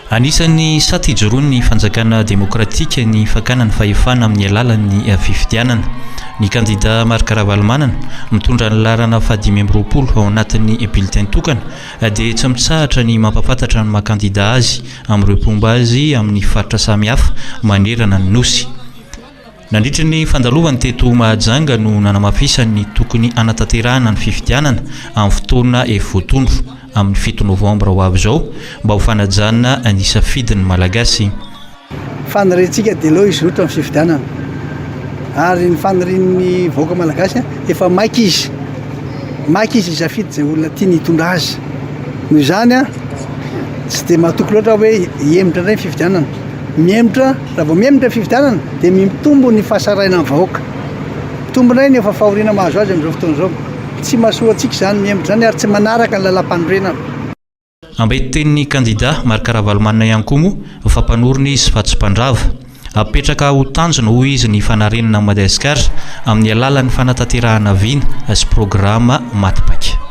Anisan'ny satijoroany ny fanjakana demokratika ny fakana ny fahefana amin'ny alalan'ny fifidianana. Ny kandida Marc Ravalomanana mitondra ny larana 520 ao anatin'ny bulletin tokana dia tsy mitsahatra ny mampafantatra ny maha-kandida azy amin'ireo pomba azy amin'ny faritra samihafa manerana ny nosy. Nandritra ny fandalovany teto Mahajanga no nanamafisany tokony anatanterahana ny fifidianana amin'ny fotoana voatondro amin'ny 7 novambra ho avy izao mba ho fanajana ny safidin'ny malagasy. Faniriantsika dia aloha izy rotra amin'ny fifidianana ary ny fanirian'ny vahoaka malagasy efa maika izy safidy izay olona tiany hitondra azy. Noho izany tsy dia mahatoky loatra hoe hiemitra indray ny fifidianana. Miemitra, raha vao miemitra fifidianana dia mitombo ny fahasaraina amin'ny vahoaka. Mitombo indray ny efa fahoriana mahazo azy amin'izao fotoana izao. Tsy mahasoa antsika izany miemitra izany ary tsy manaraka ny lalam-panorenana. Ambetiten'ny kandida Marc Ravalomanana ihany koa moa fampanorona izy fa tsy mpandrava. Apetraka ho tanjona hoy izy ny fanarenana Madagasikara amin'ny alalan'ny fanatanterahana viana sy programa Matpac.